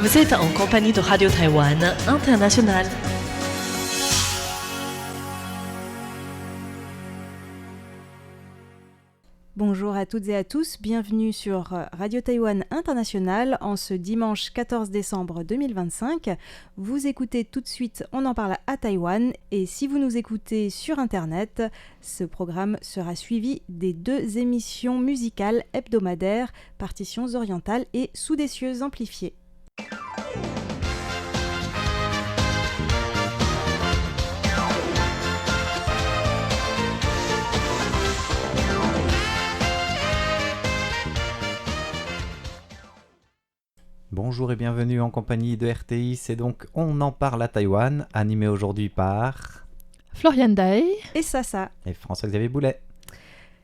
Vous êtes en compagnie de Radio Taïwan International. Bonjour à toutes et à tous, bienvenue sur Radio Taïwan International en ce dimanche 14 décembre 2025. Vous écoutez tout de suite On en parle à Taïwan et si vous nous écoutez sur Internet, ce programme sera suivi des 2 émissions musicales hebdomadaires, Partitions orientales et Sous des cieux amplifiés. Bonjour et bienvenue en compagnie de RTI, c'est donc On en parle à Taïwan, animé aujourd'hui par Floriane Daé et Sasa et François-Xavier Boulet.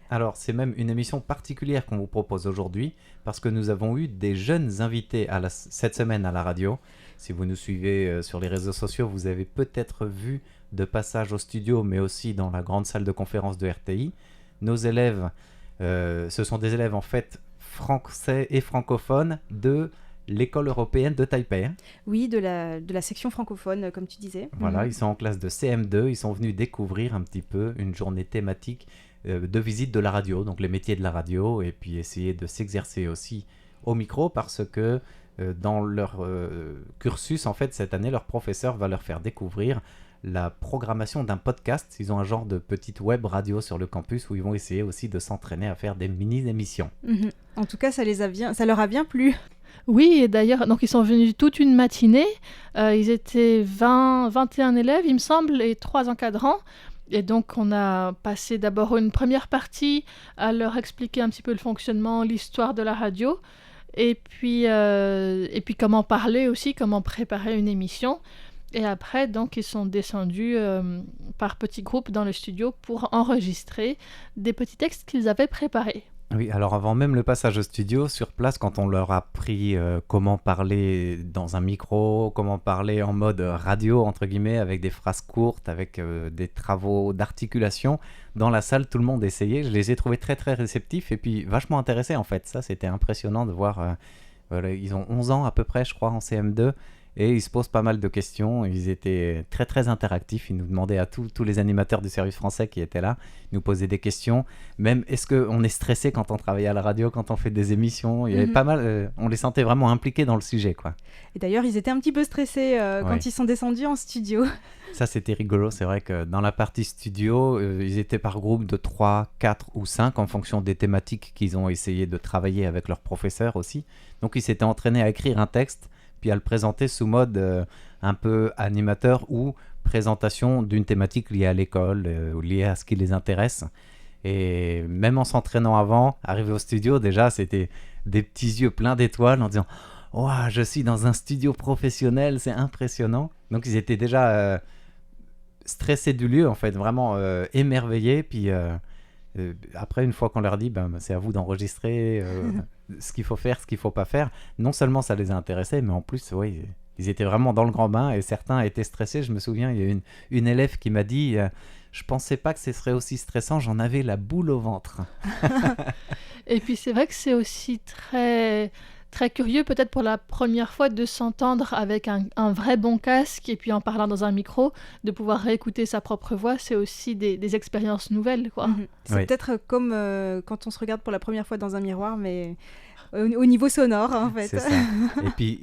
Alors c'est même une émission particulière qu'on vous propose aujourd'hui parce que nous avons eu des jeunes invités cette semaine à la radio. Si vous nous suivez sur les réseaux sociaux, vous avez peut-être vu de passage au studio mais aussi dans la grande salle de conférence de RTI. Nos élèves, ce sont des élèves en fait français et francophones de l'école européenne de Taipei. Oui, de la section francophone, comme tu disais. Voilà, Ils sont en classe de CM2, ils sont venus découvrir un petit peu une journée thématique de visite de la radio, donc les métiers de la radio, et puis essayer de s'exercer aussi au micro, parce que dans leur cursus, en fait, cette année, leur professeur va leur faire découvrir la programmation d'un podcast. Ils ont un genre de petite web radio sur le campus où ils vont essayer aussi de s'entraîner à faire des mini-émissions. En tout cas, ça leur a bien plu. Oui, et d'ailleurs, donc ils sont venus toute une matinée. Ils étaient 21 élèves, il me semble, et 3 encadrants. Et donc, on a passé d'abord une première partie à leur expliquer un petit peu le fonctionnement, l'histoire de la radio, et puis comment parler aussi, comment préparer une émission. Et après, donc, ils sont descendus par petits groupes dans le studio pour enregistrer des petits textes qu'ils avaient préparés. Oui, alors avant même le passage au studio, sur place, quand on leur a appris comment parler dans un micro, comment parler en mode radio, entre guillemets, avec des phrases courtes, avec des travaux d'articulation, dans la salle, tout le monde essayait. Je les ai trouvés très très réceptifs et puis vachement intéressés en fait. Ça, c'était impressionnant de voir. Voilà, ils ont 11 ans à peu près, je crois, en CM2. Et ils se posent pas mal de questions, ils étaient très très interactifs, ils nous demandaient à tous les animateurs du service français qui étaient là, ils nous posaient des questions, même est-ce qu'on est stressé quand on travaille à la radio, quand on fait des émissions, il y avait pas mal, on les sentait vraiment impliqués dans le sujet, quoi. Et d'ailleurs, ils étaient un petit peu stressés quand ils sont descendus en studio. Ça, c'était rigolo, c'est vrai que dans la partie studio, ils étaient par groupe de 3, 4 ou 5 en fonction des thématiques qu'ils ont essayé de travailler avec leurs professeurs aussi. Donc ils s'étaient entraînés à écrire un texte, puis à le présenter sous mode un peu animateur ou présentation d'une thématique liée à l'école ou liée à ce qui les intéresse. Et même en s'entraînant avant, arrivé au studio, déjà, c'était des petits yeux pleins d'étoiles en disant « Ouah, je suis dans un studio professionnel, c'est impressionnant !» Donc ils étaient déjà stressés du lieu, en fait, vraiment émerveillés. Puis après, une fois qu'on leur dit c'est à vous d'enregistrer ce qu'il faut faire, ce qu'il ne faut pas faire, non seulement ça les a intéressés, mais en plus, oui, ils étaient vraiment dans le grand bain et certains étaient stressés. Je me souviens, il y a une élève qui m'a dit je ne pensais pas que ce serait aussi stressant, j'en avais la boule au ventre. Et puis c'est vrai que c'est aussi très, très curieux, peut-être pour la première fois, de s'entendre avec un vrai bon casque et puis en parlant dans un micro, de pouvoir réécouter sa propre voix, c'est aussi des expériences nouvelles, quoi. C'est peut-être comme quand on se regarde pour la première fois dans un miroir, mais au niveau sonore, en fait. C'est ça. Et puis,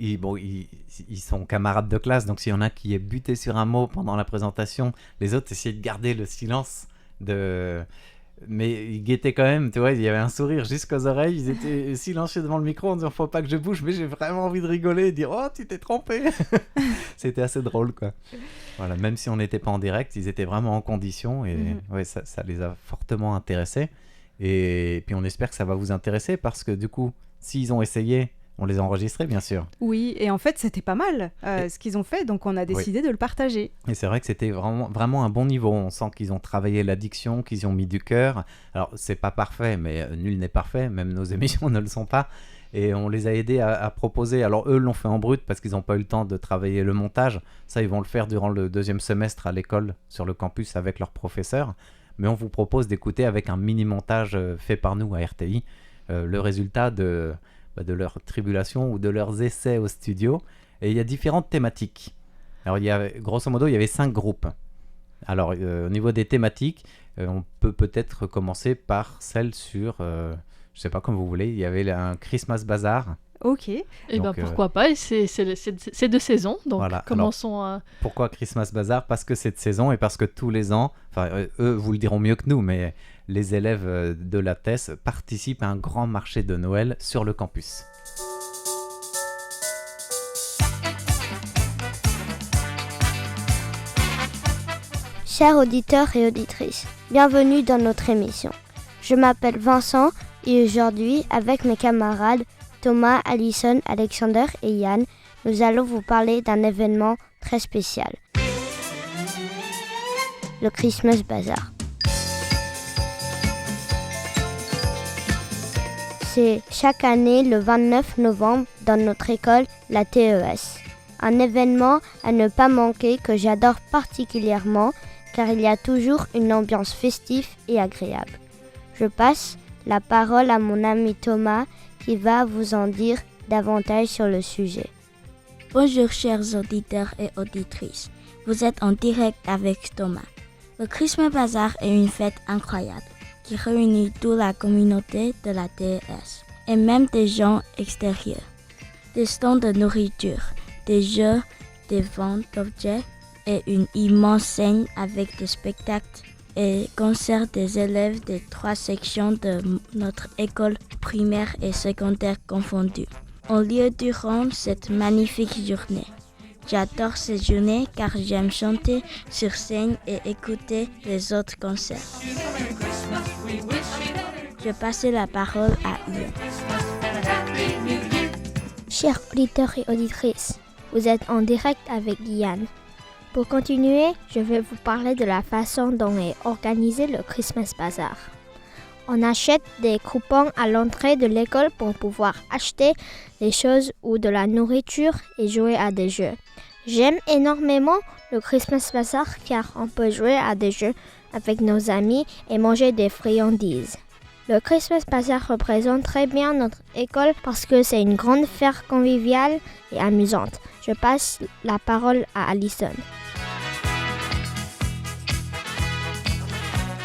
ils sont camarades de classe, donc s'il y en a qui est buté sur un mot pendant la présentation, les autres essayaient de garder le silence Mais ils guettaient quand même, tu vois, il y avait un sourire jusqu'aux oreilles, ils étaient silencieux devant le micro en disant faut pas que je bouge, mais j'ai vraiment envie de rigoler et dire oh tu t'es trompé. C'était assez drôle, quoi. Voilà, même si on n'était pas en direct, ils étaient vraiment en condition et ouais, ça les a fortement intéressés. Et puis on espère que ça va vous intéresser parce que du coup, s'ils ont essayé, on les a enregistrés, bien sûr. Oui, et en fait, c'était pas mal ce qu'ils ont fait, donc on a décidé de le partager. Et c'est vrai que c'était vraiment, vraiment un bon niveau. On sent qu'ils ont travaillé la diction, qu'ils y ont mis du cœur. Alors, c'est pas parfait, mais nul n'est parfait. Même nos émissions ne le sont pas. Et on les a aidés à proposer. Alors, eux l'ont fait en brut parce qu'ils n'ont pas eu le temps de travailler le montage. Ça, ils vont le faire durant le 2e semestre à l'école, sur le campus, avec leurs professeurs. Mais on vous propose d'écouter avec un mini-montage fait par nous à RTI le résultat de de leurs tribulations ou de leurs essais au studio. Et il y a différentes thématiques. Alors, grosso modo, il y avait 5 groupes. Alors, au niveau des thématiques, on peut peut-être commencer par celle sur, je ne sais pas, comme vous voulez, il y avait un Christmas Bazaar. Ok. Et ben Donc, pourquoi pas, et c'est de saison, donc voilà. commençons. Pourquoi Christmas Bazaar? Parce que c'est de saison et parce que tous les ans, eux vous le diront mieux que nous, mais les élèves de la TES participent à un grand marché de Noël sur le campus. Chers auditeurs et auditrices, bienvenue dans notre émission. Je m'appelle Vincent et aujourd'hui, avec mes camarades Thomas, Alison, Alexander et Yann, nous allons vous parler d'un événement très spécial. Le Christmas Bazaar. C'est chaque année le 29 novembre dans notre école, la TES. Un événement à ne pas manquer que j'adore particulièrement car il y a toujours une ambiance festive et agréable. Je passe la parole à mon ami Thomas qui va vous en dire davantage sur le sujet. Bonjour chers auditeurs et auditrices, vous êtes en direct avec Thomas. Le Christmas Bazaar est une fête incroyable qui réunit toute la communauté de la TES et même des gens extérieurs. Des stands de nourriture, des jeux, des ventes d'objets et une immense scène avec des spectacles et concerts des élèves des 3 sections de notre école primaire et secondaire confondues ont lieu durant cette magnifique journée. J'adore cette journée car j'aime chanter sur scène et écouter les autres concerts. Je passe la parole à Ian. Chers auditeurs et auditrices, vous êtes en direct avec Yann. Pour continuer, je vais vous parler de la façon dont est organisé le Christmas Bazaar. On achète des coupons à l'entrée de l'école pour pouvoir acheter des choses ou de la nourriture et jouer à des jeux. J'aime énormément le Christmas Bazaar car on peut jouer à des jeux avec nos amis et manger des friandises. Le Christmas Bazaar représente très bien notre école parce que c'est une grande fête conviviale et amusante. Je passe la parole à Alison.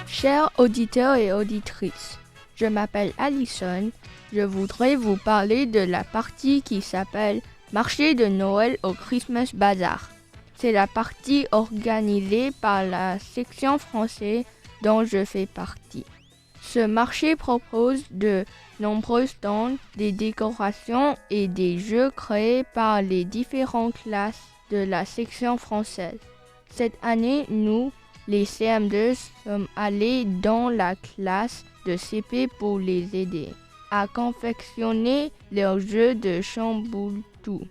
Chers auditeurs et auditrices, je m'appelle Alison. Je voudrais vous parler de la partie qui s'appelle Marché de Noël au Christmas Bazaar. C'est la partie organisée par la section française dont je fais partie. Ce marché propose de nombreux stands, des décorations et des jeux créés par les différentes classes de la section française. Cette année, nous, les CM2, sommes allés dans la classe de CP pour les aider à confectionner leurs jeux de chamboule-tout.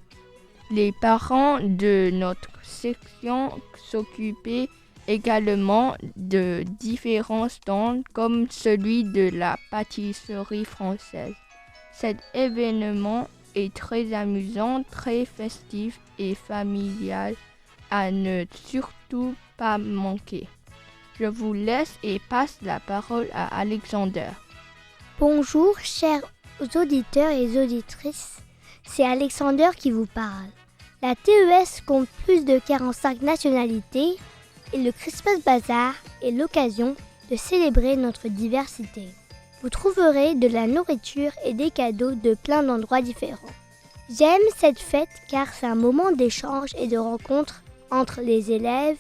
Les parents de notre section s'occupaient également de différents stands comme celui de la pâtisserie française. Cet événement est très amusant, très festif et familial à ne surtout pas manquer. Je vous laisse et passe la parole à Alexander. Bonjour chers auditeurs et auditrices, c'est Alexander qui vous parle. La TES compte plus de 45 nationalités et le Christmas Bazaar est l'occasion de célébrer notre diversité. Vous trouverez de la nourriture et des cadeaux de plein d'endroits différents. J'aime cette fête car c'est un moment d'échange et de rencontre entre les élèves,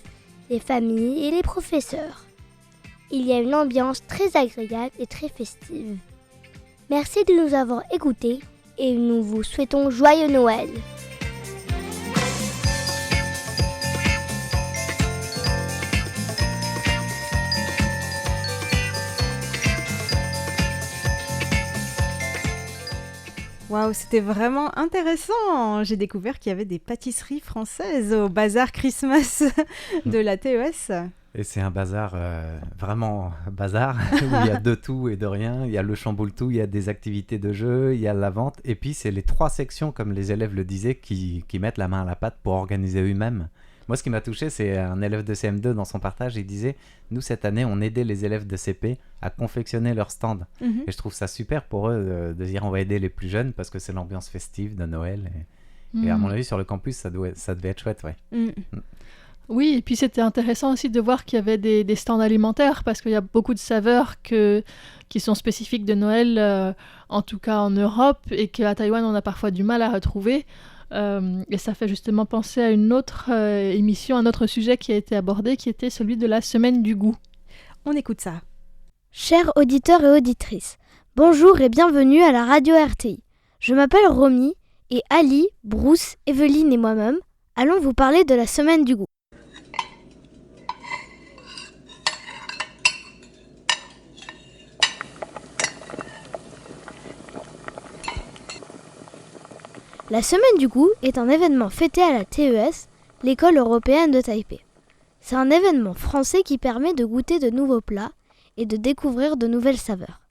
les familles et les professeurs. Il y a une ambiance très agréable et très festive. Merci de nous avoir écoutés et nous vous souhaitons joyeux Noël. Waouh, c'était vraiment intéressant. J'ai découvert qu'il y avait des pâtisseries françaises au bazar Christmas de la TES. Et c'est un bazar, vraiment bazar, où il y a de tout et de rien. Il y a le chamboule-tout, il y a des activités de jeu, il y a la vente. Et puis, c'est les 3 sections, comme les élèves le disaient, qui mettent la main à la pâte pour organiser eux-mêmes Moi, ce qui m'a touché, c'est un élève de CM2 dans son partage, il disait « Nous, cette année, on aidait les élèves de CP à confectionner leur stand. Et je trouve ça super pour eux de dire « On va aider les plus jeunes parce que c'est l'ambiance festive de Noël. » Et à mon avis, sur le campus, ça devait être chouette, ouais. Oui, et puis c'était intéressant aussi de voir qu'il y avait des stands alimentaires parce qu'il y a beaucoup de saveurs qui sont spécifiques de Noël, en tout cas en Europe, et qu'à Taïwan, on a parfois du mal à retrouver. Et ça fait justement penser à une autre émission, un autre sujet qui a été abordé, qui était celui de la semaine du goût. On écoute ça. Chers auditeurs et auditrices, bonjour et bienvenue à la radio RTI. Je m'appelle Romy et Ali, Bruce, Evelyne et moi-même allons vous parler de la semaine du goût. La semaine du goût est un événement fêté à la TES, l'école européenne de Taipei. C'est un événement français qui permet de goûter de nouveaux plats et de découvrir de nouvelles saveurs.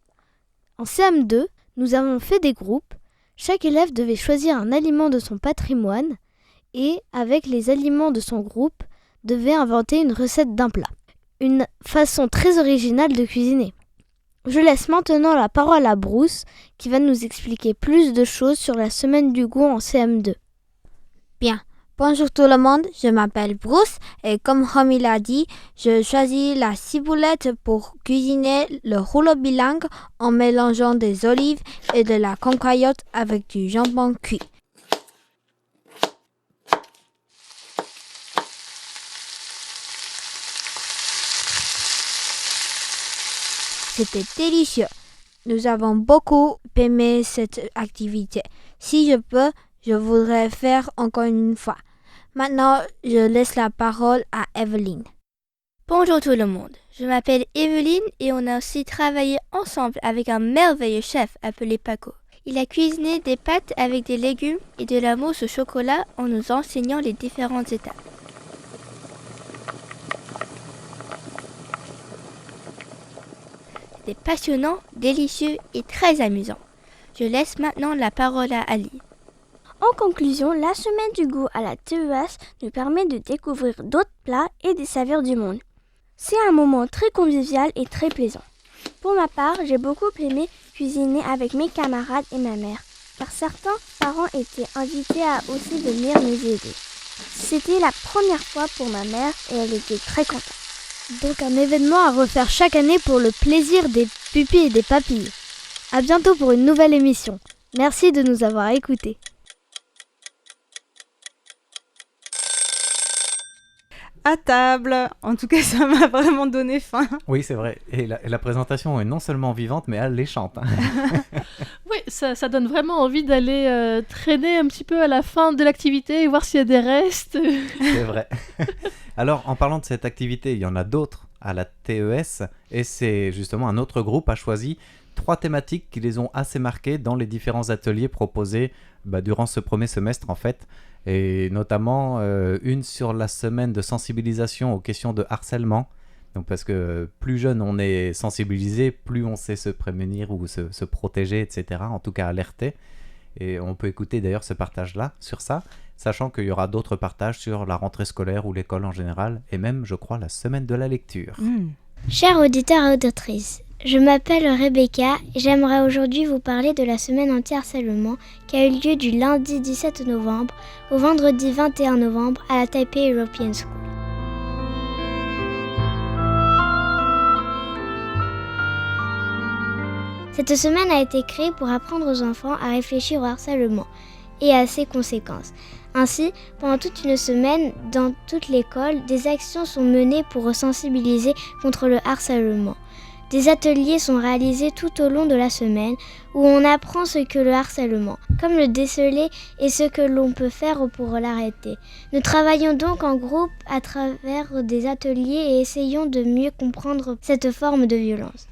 En CM2, nous avons fait des groupes. Chaque élève devait choisir un aliment de son patrimoine et, avec les aliments de son groupe, devait inventer une recette d'un plat. Une façon très originale de cuisiner. Je laisse maintenant la parole à Bruce qui va nous expliquer plus de choses sur la semaine du goût en CM2. Bien, bonjour tout le monde, je m'appelle Bruce et comme Romy l'a dit, je choisis la ciboulette pour cuisiner le rouleau bilingue en mélangeant des olives et de la concaillotte avec du jambon cuit. C'était délicieux. Nous avons beaucoup aimé cette activité. Si je peux, je voudrais faire encore une fois. Maintenant, je laisse la parole à Evelyne. Bonjour tout le monde, je m'appelle Evelyne et on a aussi travaillé ensemble avec un merveilleux chef appelé Paco. Il a cuisiné des pâtes avec des légumes et de la mousse au chocolat en nous enseignant les différentes étapes. C'était passionnant, délicieux et très amusant. Je laisse maintenant la parole à Ali. En conclusion, la semaine du goût à la TES nous permet de découvrir d'autres plats et des saveurs du monde. C'est un moment très convivial et très plaisant. Pour ma part, j'ai beaucoup aimé cuisiner avec mes camarades et ma mère, car certains parents étaient invités à aussi venir nous aider. C'était la première fois pour ma mère et elle était très contente. Donc un événement à refaire chaque année pour le plaisir des pupilles et des papilles. À bientôt pour une nouvelle émission. Merci de nous avoir écoutés. À table. En tout cas, ça m'a vraiment donné faim. Oui, c'est vrai. Et la présentation est non seulement vivante, mais alléchante. Oui, ça donne vraiment envie d'aller traîner un petit peu à la fin de l'activité et voir s'il y a des restes. C'est vrai. Alors, en parlant de cette activité, il y en a d'autres à la TES et c'est justement un autre groupe a choisi 3 thématiques qui les ont assez marquées dans les différents ateliers proposés durant ce premier semestre en fait. Et notamment une sur la semaine de sensibilisation aux questions de harcèlement. Donc parce que plus jeune on est sensibilisé, plus on sait se prémunir ou se protéger, etc. En tout cas alerter. Et on peut écouter d'ailleurs ce partage-là sur ça, sachant qu'il y aura d'autres partages sur la rentrée scolaire ou l'école en général, et même, je crois, la semaine de la lecture. Chers auditeurs et auditrices, je m'appelle Rebecca et j'aimerais aujourd'hui vous parler de la semaine anti-harcèlement qui a eu lieu du lundi 17 novembre au vendredi 21 novembre à la Taipei European School. Cette semaine a été créée pour apprendre aux enfants à réfléchir au harcèlement et à ses conséquences. Ainsi, pendant toute une semaine, dans toute l'école, des actions sont menées pour sensibiliser contre le harcèlement. Des ateliers sont réalisés tout au long de la semaine où on apprend ce qu'est le harcèlement, comme le déceler et ce que l'on peut faire pour l'arrêter. Nous travaillons donc en groupe à travers des ateliers et essayons de mieux comprendre cette forme de violence.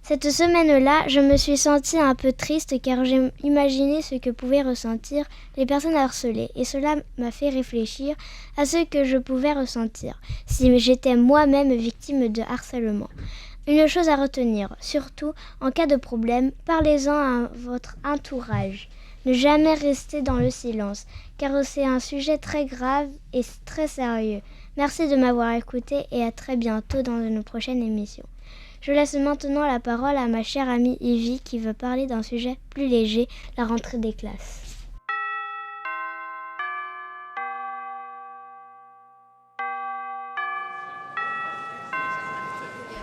Cette semaine-là, je me suis sentie un peu triste car j'ai imaginé ce que pouvaient ressentir les personnes harcelées et cela m'a fait réfléchir à ce que je pouvais ressentir si j'étais moi-même victime de harcèlement. Une chose à retenir, surtout en cas de problème, parlez-en à votre entourage. Ne jamais rester dans le silence, car c'est un sujet très grave et très sérieux. Merci de m'avoir écouté et à très bientôt dans nos prochaines émissions. Je laisse maintenant la parole à ma chère amie Evie qui veut parler d'un sujet plus léger, la rentrée des classes.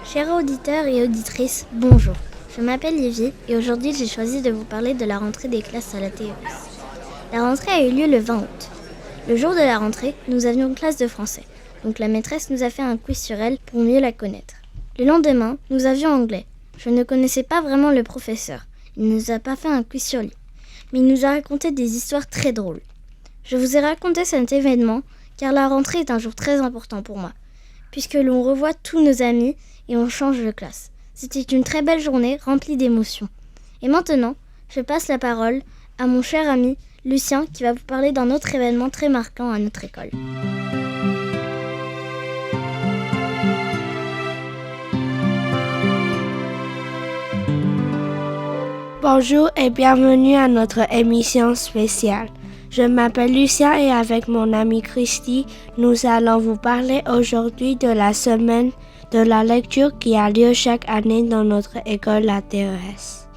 Chers auditeurs et auditrices, bonjour. Je m'appelle Evie et aujourd'hui j'ai choisi de vous parler de la rentrée des classes à la TES. La rentrée a eu lieu le 20 août. Le jour de la rentrée, nous avions une classe de français, donc la maîtresse nous a fait un quiz sur elle pour mieux la connaître. Le lendemain, nous avions anglais. Je ne connaissais pas vraiment le professeur, il ne nous a pas fait un quiz sur lui, mais il nous a raconté des histoires très drôles. Je vous ai raconté cet événement car la rentrée est un jour très important pour moi, puisque l'on revoit tous nos amis et on change de classe. C'était une très belle journée remplie d'émotions. Et maintenant, je passe la parole à mon cher ami Lucien qui va vous parler d'un autre événement très marquant à notre école. Bonjour et bienvenue à notre émission spéciale. Je m'appelle Lucien et avec mon amie Christy, nous allons vous parler aujourd'hui de la semaine de la lecture qui a lieu chaque année dans notre école, la TES.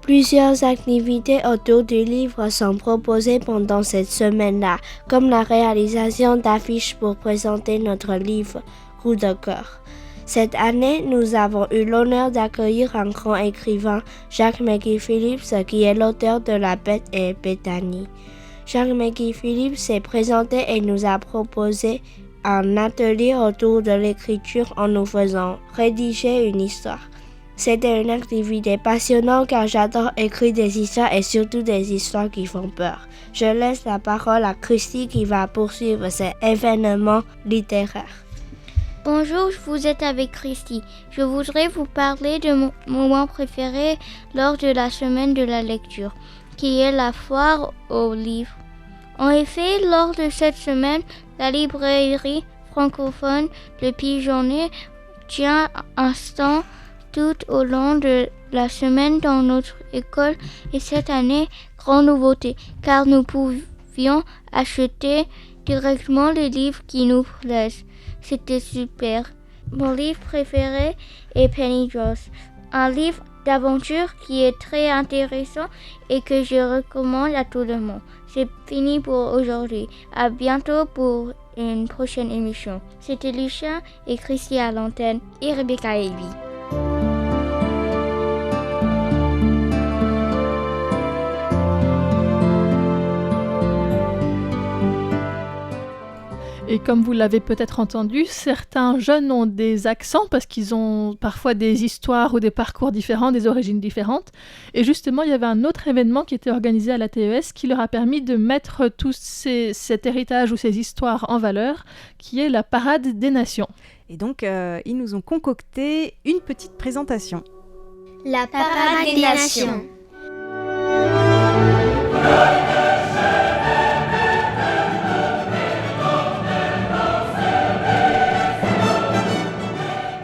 Plusieurs activités autour du livre sont proposées pendant cette semaine-là, comme la réalisation d'affiches pour présenter notre livre « Roue de cœur ». Cette année, nous avons eu l'honneur d'accueillir un grand écrivain, Jacques McGee-Phillips, qui est l'auteur de La Bête et Bethany. Jacques McGee-Phillips s'est présenté et nous a proposé un atelier autour de l'écriture en nous faisant rédiger une histoire. C'était une activité passionnante car j'adore écrire des histoires et surtout des histoires qui font peur. Je laisse la parole à Christy qui va poursuivre cet événement littéraire. Bonjour, vous êtes avec Christy. Je voudrais vous parler de mon moment préféré lors de la semaine de la lecture, qui est la foire aux livres. En effet, lors de cette semaine, la librairie francophone Le Pigeonnet tient un stand tout au long de la semaine dans notre école et cette année, grande nouveauté, car nous pouvions acheter directement les livres qui nous plaisent. C'était super. Mon livre préféré est Penny Jones, un livre d'aventure qui est très intéressant et que je recommande à tout le monde. C'est fini pour aujourd'hui. À bientôt pour une prochaine émission. C'était Lucien et Christy à l'antenne et Rebecca et Evie. Et comme vous l'avez peut-être entendu, certains jeunes ont des accents parce qu'ils ont parfois des histoires ou des parcours différents, des origines différentes. Et justement, il y avait un autre événement qui était organisé à la TES qui leur a permis de mettre tout cet héritage ou ces histoires en valeur, qui est la Parade des Nations. Et donc, ils nous ont concocté une petite présentation. La Parade des Nations.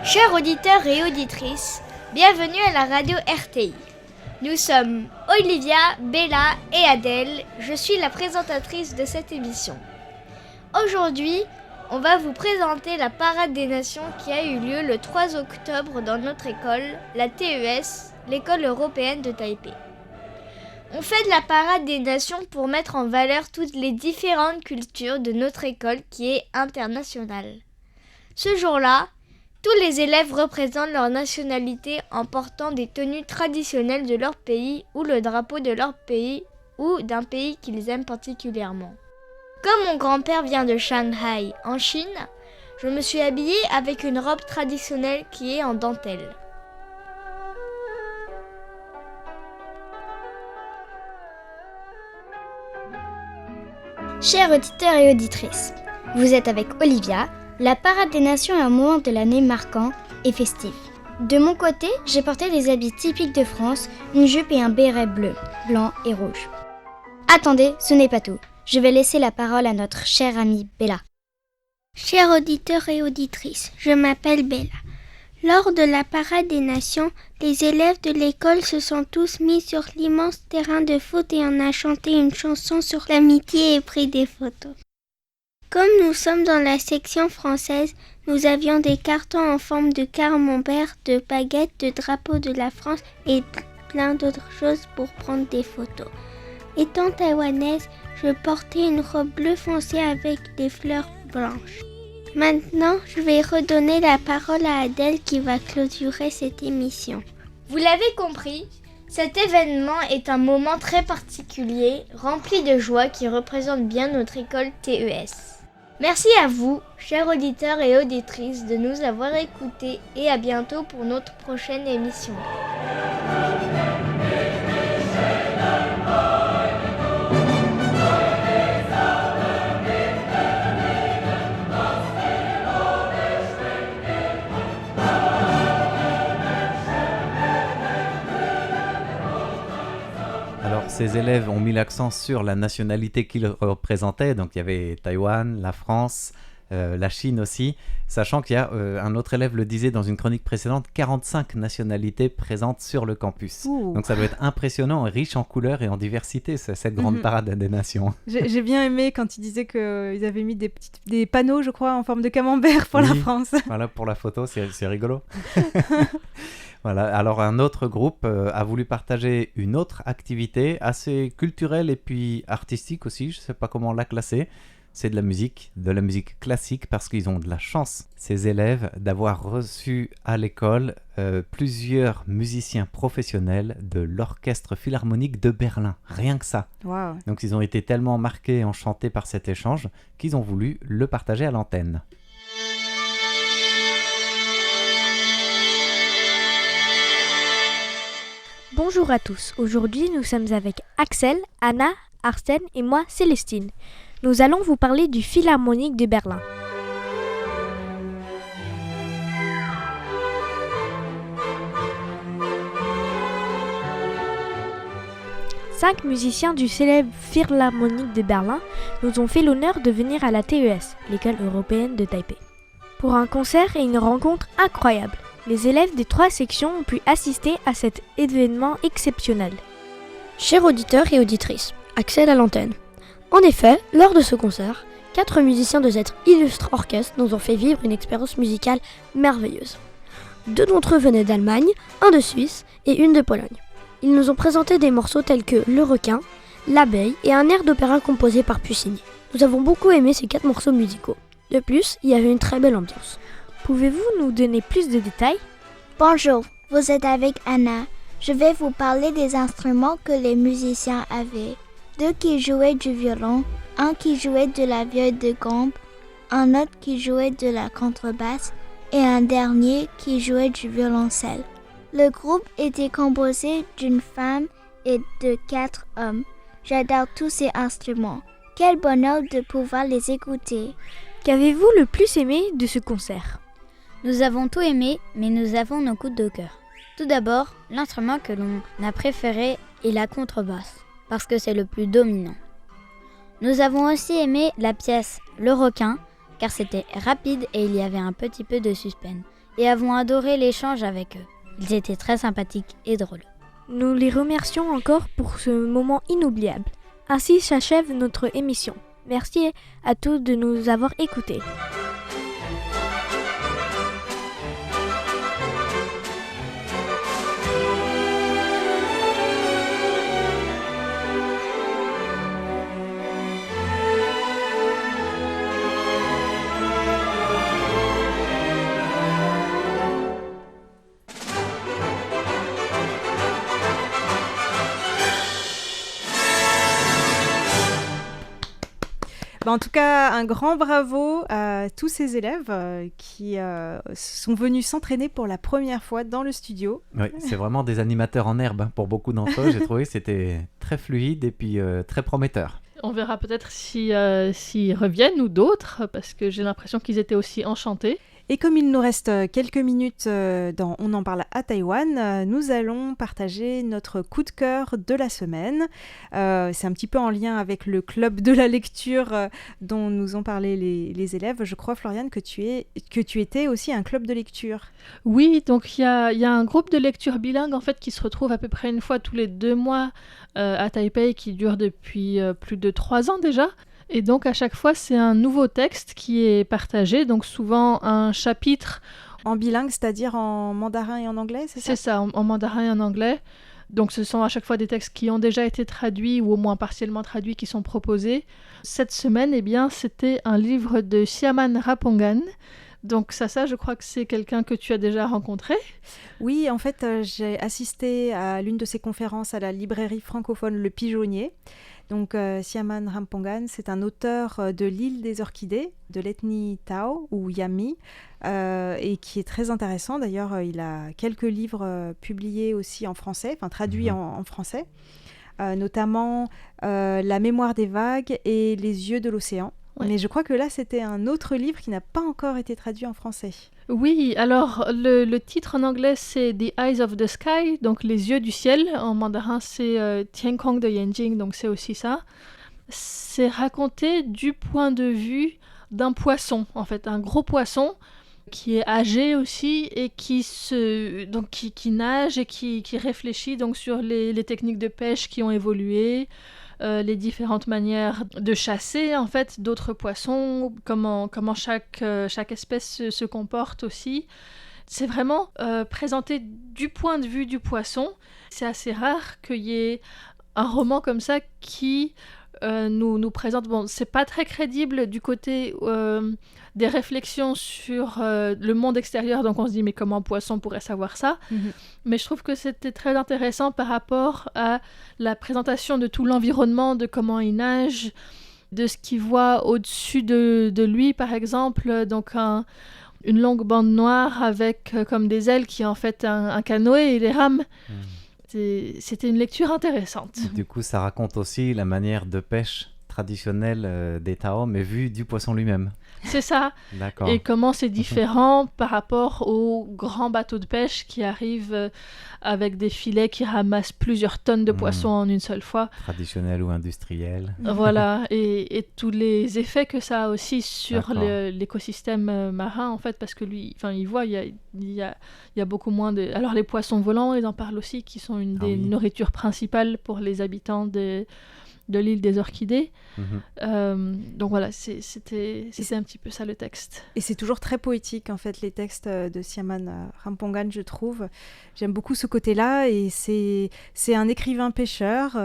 Chers auditeurs et auditrices, bienvenue à la radio RTI. Nous sommes Olivia, Bella et Adèle. Je suis la présentatrice de cette émission. Aujourd'hui, on va vous présenter la Parade des Nations qui a eu lieu le 3 octobre dans notre école, la TES, l'école européenne de Taipei. On fait de la Parade des Nations pour mettre en valeur toutes les différentes cultures de notre école qui est internationale. Ce jour-là, tous les élèves représentent leur nationalité en portant des tenues traditionnelles de leur pays ou le drapeau de leur pays ou d'un pays qu'ils aiment particulièrement. Comme mon grand-père vient de Shanghai, en Chine, je me suis habillée avec une robe traditionnelle qui est en dentelle. Chers auditeurs et auditrices, vous êtes avec Olivia. La Parade des Nations est un moment de l'année marquant et festif. De mon côté, j'ai porté des habits typiques de France, une jupe et un béret bleu, blanc et rouge. Attendez, ce n'est pas tout. Je vais laisser la parole à notre chère amie Bella. Chers auditeurs et auditrices, je m'appelle Bella. Lors de la parade des nations, les élèves de l'école se sont tous mis sur l'immense terrain de foot et on a chanté une chanson sur l'amitié et pris des photos. Comme nous sommes dans la section française, nous avions des cartons en forme de camembert, de baguettes, de drapeau de la France et plein d'autres choses pour prendre des photos. Étant taïwanaise, je portais une robe bleu foncé avec des fleurs blanches. Maintenant, je vais redonner la parole à Adèle qui va clôturer cette émission. Vous l'avez compris, cet événement est un moment très particulier, rempli de joie qui représente bien notre école TES. Merci à vous, chers auditeurs et auditrices, de nous avoir écoutés et à bientôt pour notre prochaine émission. Alors, ces élèves ont mis l'accent sur la nationalité qu'ils représentaient. Donc, il y avait Taïwan, la France, la Chine aussi. Sachant qu'il y a, un autre élève le disait dans une chronique précédente, 45 nationalités présentes sur le campus. Ouh. Donc, ça doit être impressionnant, riche en couleurs et en diversité, cette grande parade des nations. J'ai bien aimé quand il disait qu'ils avaient mis des panneaux, je crois, en forme de camembert pour la France. Voilà, pour la photo, c'est rigolo. Voilà. Alors un autre groupe a voulu partager une autre activité assez culturelle et puis artistique aussi, je ne sais pas comment la classer. C'est de la musique classique parce qu'ils ont de la chance, ces élèves, d'avoir reçu à l'école plusieurs musiciens professionnels de l'Orchestre Philharmonique de Berlin, rien que ça. Wow. Donc ils ont été tellement marqués et enchantés par cet échange qu'ils ont voulu le partager à l'antenne. Bonjour à tous, aujourd'hui nous sommes avec Axel, Anna, Arsène et moi Célestine. Nous allons vous parler du Philharmonique de Berlin. Cinq musiciens du célèbre Philharmonique de Berlin nous ont fait l'honneur de venir à la TES, l'école européenne de Taipei, pour un concert et une rencontre incroyable. Les élèves des 3 sections ont pu assister à cet événement exceptionnel. Chers auditeurs et auditrices, Axel à l'antenne. En effet, lors de ce concert, 4 musiciens de cet illustre orchestre nous ont fait vivre une expérience musicale merveilleuse. 2 d'entre eux venaient d'Allemagne, 1 de Suisse et 1 de Pologne. Ils nous ont présenté des morceaux tels que Le requin, L'abeille et un air d'opéra composé par Puccini. Nous avons beaucoup aimé ces 4 morceaux musicaux. De plus, il y avait une très belle ambiance. Pouvez-vous nous donner plus de détails ? Bonjour, vous êtes avec Anna. Je vais vous parler des instruments que les musiciens avaient. 2 qui jouaient du violon, 1 qui jouait de la vieille de gambe, un autre qui jouait de la contrebasse et un dernier qui jouait du violoncelle. Le groupe était composé d'une femme et de 4 hommes. J'adore tous ces instruments. Quel bonheur de pouvoir les écouter. Qu'avez-vous le plus aimé de ce concert ? Nous avons tout aimé, mais nous avons nos coups de cœur. Tout d'abord, l'instrument que l'on a préféré est la contrebasse, parce que c'est le plus dominant. Nous avons aussi aimé la pièce Le requin, car c'était rapide et il y avait un petit peu de suspense, et avons adoré l'échange avec eux. Ils étaient très sympathiques et drôles. Nous les remercions encore pour ce moment inoubliable. Ainsi s'achève notre émission. Merci à tous de nous avoir écoutés. En tout cas, un grand bravo à tous ces élèves qui sont venus s'entraîner pour la première fois dans le studio. Oui, c'est vraiment des animateurs en herbe pour beaucoup d'entre eux. J'ai trouvé que c'était très fluide et puis très prometteur. On verra peut-être s'ils reviennent ou d'autres, parce que j'ai l'impression qu'ils étaient aussi enchantés. Et comme il nous reste quelques minutes dans On en parle à Taïwan, nous allons partager notre coup de cœur de la semaine. C'est un petit peu en lien avec le club de la lecture dont nous ont parlé les élèves. Je crois, Floriane, que tu étais aussi un club de lecture. Oui, donc il y a un groupe de lecture bilingue en fait qui se retrouve à peu près une fois tous les 2 mois à Taipei, qui dure depuis plus de 3 ans déjà. Et donc à chaque fois, c'est un nouveau texte qui est partagé, donc souvent un chapitre. En bilingue, c'est-à-dire en mandarin et en anglais, c'est ça ? C'est ça, en mandarin et en anglais. Donc ce sont à chaque fois des textes qui ont déjà été traduits ou au moins partiellement traduits qui sont proposés. Cette semaine, eh bien, c'était un livre de Siaman Rampongan. Donc ça, je crois que c'est quelqu'un que tu as déjà rencontré. Oui, en fait, j'ai assisté à l'une de ses conférences à la librairie francophone Le Pigeonnier. Donc, Siaman Rampongan, c'est un auteur de l'île des orchidées, de l'ethnie Tao ou Yami, et qui est très intéressant. D'ailleurs, il a quelques livres publiés aussi en français, enfin traduits en français, notamment La mémoire des vagues et Les yeux de l'océan. Ouais. Mais je crois que là, c'était un autre livre qui n'a pas encore été traduit en français. Oui, alors le titre en anglais, c'est The Eyes of the Sky, donc les yeux du ciel. En mandarin, c'est Tiankong de Yanjing, donc c'est aussi ça. C'est raconté du point de vue d'un poisson, en fait, un gros poisson qui est âgé aussi et qui nage et qui réfléchit donc sur les techniques de pêche qui ont évolué. Les différentes manières de chasser en fait d'autres poissons, comment chaque espèce se comporte aussi. C'est vraiment présenté du point de vue du poisson. C'est assez rare qu'il y ait un roman comme ça qui nous présente... Bon, c'est pas très crédible du côté des réflexions sur le monde extérieur, donc on se dit mais comment un poisson pourrait savoir ça ? Mais je trouve que c'était très intéressant par rapport à la présentation de tout l'environnement, de comment il nage, de ce qu'il voit au-dessus de lui par exemple, donc une longue bande noire avec comme des ailes qui est en fait un canoë et des rames. C'était une lecture intéressante. Du coup, ça raconte aussi la manière de pêche traditionnelle des Tao, mais vue du poisson lui-même. C'est ça. D'accord. Et comment c'est différent par rapport aux grands bateaux de pêche qui arrivent avec des filets qui ramassent plusieurs tonnes de poissons en une seule fois. Traditionnel ou industriel. Voilà, et tous les effets que ça a aussi sur l'écosystème marin, en fait, parce que lui, il voit, il y a beaucoup moins de... Alors les poissons volants, ils en parlent aussi, qui sont une des nourritures principales pour les habitants de l'île des orchidées. Donc voilà, c'était un petit peu ça le texte. Et c'est toujours très poétique en fait les textes de Siaman Rampongan, je trouve. J'aime beaucoup ce côté-là et c'est un écrivain pêcheur.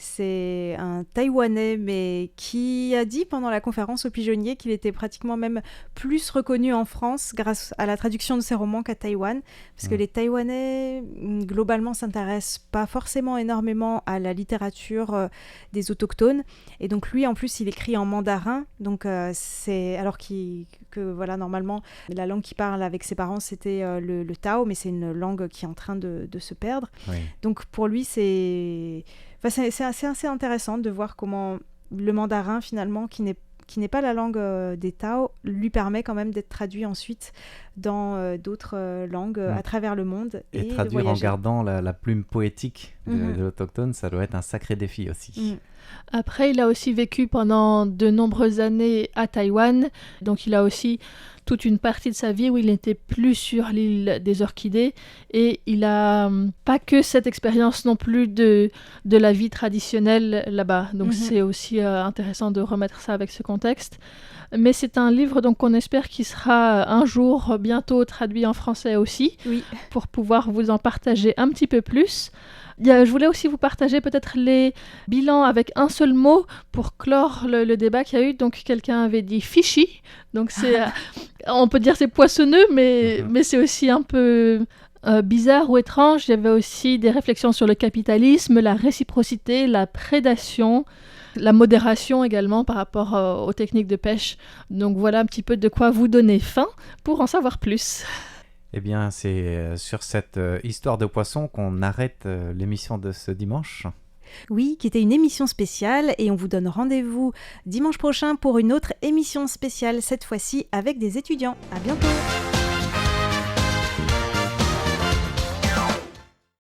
C'est un Taïwanais, mais qui a dit pendant la conférence au Pigeonnier qu'il était pratiquement même plus reconnu en France grâce à la traduction de ses romans qu'à Taïwan, parce que les Taïwanais, globalement, s'intéressent pas forcément énormément à la littérature des autochtones. Et donc lui, en plus, il écrit en mandarin, donc c'est... Alors que voilà, normalement, la langue qu'il parle avec ses parents, c'était le Tao, mais c'est une langue qui est en train de se perdre. Oui. Donc pour lui, c'est assez intéressant de voir comment le mandarin, finalement, qui n'est pas la langue des Tao, lui permet quand même d'être traduit ensuite dans d'autres langues à travers le monde. Et traduire en gardant la plume poétique de l'autochtone, ça doit être un sacré défi aussi. Après, il a aussi vécu pendant de nombreuses années à Taïwan, donc il a aussi toute une partie de sa vie où il n'était plus sur l'île des orchidées et il a pas que cette expérience non plus de la vie traditionnelle là-bas. Donc c'est aussi intéressant de remettre ça avec ce contexte. Mais c'est un livre donc qu'on espère qu'il sera un jour bientôt traduit en français aussi, pour pouvoir vous en partager un petit peu plus. Je voulais aussi vous partager peut-être les bilans avec un seul mot pour clore le débat qu'il y a eu. Donc quelqu'un avait dit fishy, donc c'est, on peut dire c'est poissonneux, mais c'est aussi un peu bizarre ou étrange. Il y avait aussi des réflexions sur le capitalisme, la réciprocité, la prédation, la modération également par rapport aux techniques de pêche. Donc voilà un petit peu de quoi vous donner faim pour en savoir plus. Eh bien, c'est sur cette histoire de poisson qu'on arrête l'émission de ce dimanche. Oui, qui était une émission spéciale et on vous donne rendez-vous dimanche prochain pour une autre émission spéciale, cette fois-ci avec des étudiants. À bientôt!